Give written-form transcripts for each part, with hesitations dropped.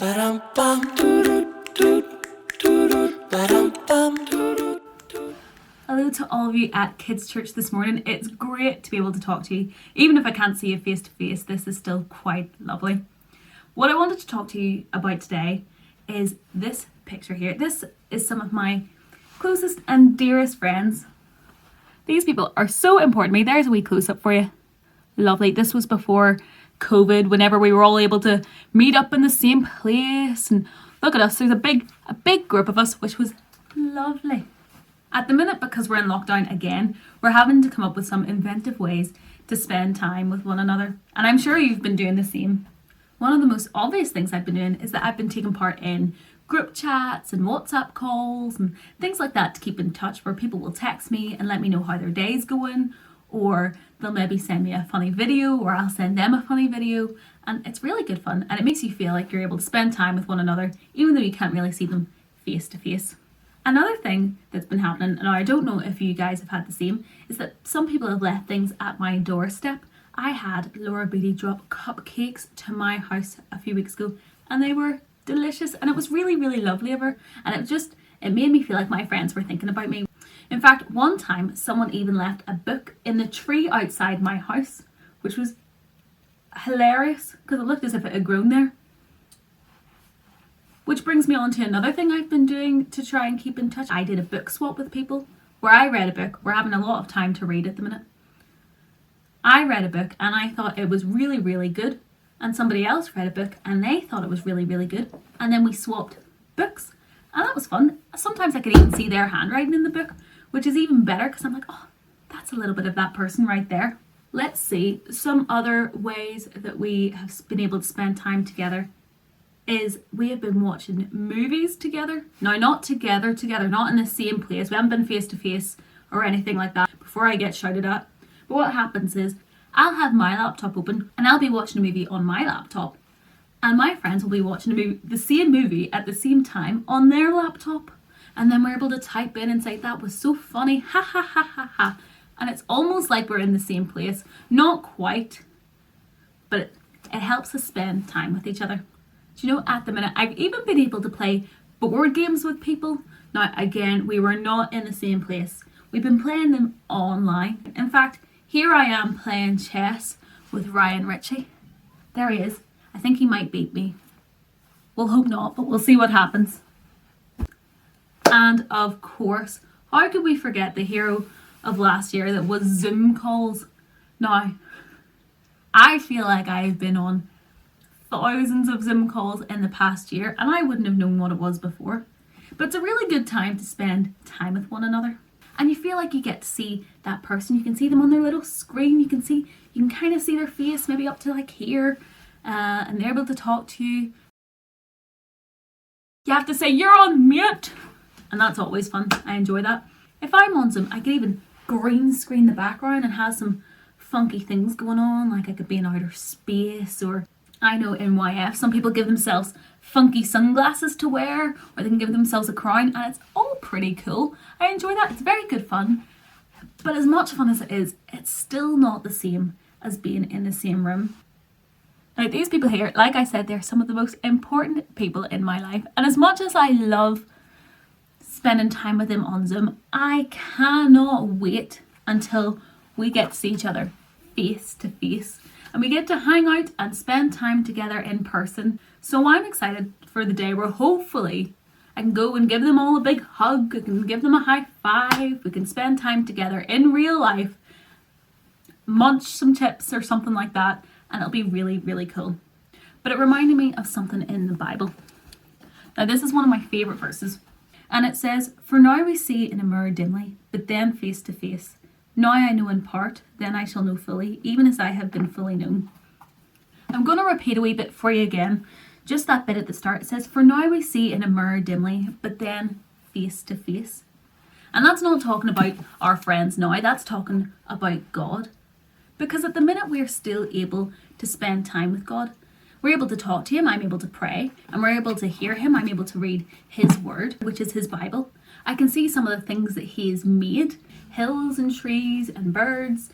Hello to all of you at Kids Church this morning. It's great to be able to talk to you. Even if I can't see you face to face, this is still quite lovely. What I wanted to talk to you about today is this picture here. This is some of my closest and dearest friends. These people are so important to me. There's a wee close-up for you. Lovely. This was before COVID, whenever we were all able to meet up in the same place. And look at us, there's a big group of us, which was lovely. At the minute, because we're in lockdown again, we're having to come up with some inventive ways to spend time with one another. And I'm sure you've been doing the same. One of the most obvious things I've been doing is that I've been taking part in group chats and WhatsApp calls and things like that to keep in touch, where people will text me and let me know how their day's going, or they'll maybe send me a funny video, or I'll send them a funny video. And it's really good fun, and it makes you feel like you're able to spend time with one another, even though you can't really see them face to face. Another thing that's been happening, and I don't know if you guys have had the same, is that some people have left things at my doorstep. I had Laura Beatty drop cupcakes to my house a few weeks ago, and they were delicious, and it was really, really lovely of her, and it made me feel like my friends were thinking about me. In fact, one time someone even left a book in the tree outside my house, which was hilarious because it looked as if it had grown there. Which brings me on to another thing I've been doing to try and keep in touch. I did a book swap with people where I read a book. We're having a lot of time to read at the minute. I read a book and I thought it was really, really good. And somebody else read a book and they thought it was really, really good. And then we swapped books. And that was fun. Sometimes I could even see their handwriting in the book, which is even better because I'm like, oh, that's a little bit of that person right there. Let's see, some other ways that we have been able to spend time together is we have been watching movies together. Now, not together, not in the same place. We haven't been face to face or anything like that before I get shouted at. But what happens is I'll have my laptop open and I'll be watching a movie on my laptop, and my friends will be watching the same movie at the same time on their laptop. And then we're able to type in and say, that was so funny, ha ha ha ha ha. And it's almost like we're in the same place. Not quite, but it helps us spend time with each other. Do you know, at the minute, I've even been able to play board games with people. Now, again, we were not in the same place. We've been playing them online. In fact, here I am playing chess with Ryan Ritchie. There he is. I think he might beat me. We'll hope not, but we'll see what happens. And of course, how could we forget the hero of last year that was Zoom calls? Now, I feel like I've been on thousands of Zoom calls in the past year, and I wouldn't have known what it was before. But it's a really good time to spend time with one another. And you feel like you get to see that person. You can see them on their little screen. You can kind of see their face, maybe up to like here, and they're able to talk to you. You have to say, you're on mute. And that's always fun. I enjoy that. If I'm on Zoom, I could even green screen the background and have some funky things going on. Like I could be in outer space, or I know in YF, some people give themselves funky sunglasses to wear, or they can give themselves a crown, and it's all pretty cool. I enjoy that. It's very good fun. But as much fun as it is, it's still not the same as being in the same room. Now, these people here, like I said, they're some of the most important people in my life. And as much as I love spending time with them on Zoom, I cannot wait until we get to see each other face to face and we get to hang out and spend time together in person. So I'm excited for the day where hopefully I can go and give them all a big hug, I can give them a high five, we can spend time together in real life, munch some chips or something like that, and it'll be really, really cool. But it reminded me of something in the Bible. Now, this is one of my favourite verses. And it says, "For now we see in a mirror dimly, but then face to face. Now I know in part, then I shall know fully, even as I have been fully known." I'm going to repeat a wee bit for you again. Just that bit at the start. It says, "For now we see in a mirror dimly, but then face to face." And that's not talking about our friends now. That's talking about God. Because at the minute we're still able to spend time with God. We're able to talk to him, I'm able to pray, and we're able to hear him, I'm able to read his word, which is his Bible. I can see some of the things that he has made, hills and trees and birds,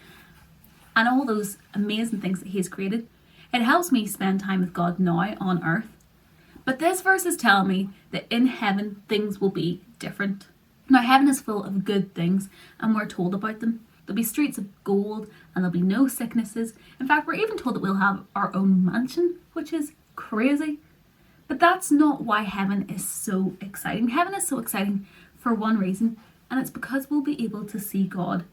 and all those amazing things that he has created. It helps me spend time with God now on earth. But this verse is telling me that in heaven things will be different. Now heaven is full of good things and we're told about them. There'll be streets of gold and there'll be no sicknesses. In fact, we're even told that we'll have our own mansion, which is crazy. But that's not why heaven is so exciting. Heaven is so exciting for one reason, and it's because we'll be able to see God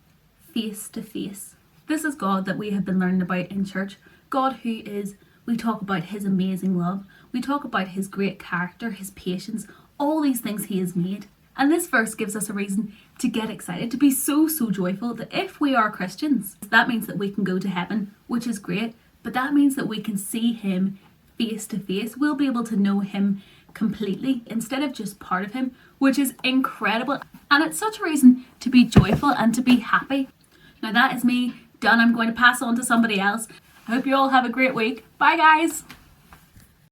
face to face. This is God that we have been learning about in church. God who is, we talk about his amazing love. We talk about his great character, his patience, all these things he has made. And this verse gives us a reason to get excited, to be so joyful that if we are Christians, that means that we can go to heaven, which is great, but that means that we can see him face to face. We'll be able to know him completely instead of just part of him, which is incredible. And it's such a reason to be joyful and to be happy. Now that is me done. I'm going to pass on to somebody else. I hope you all have a great week. Bye guys.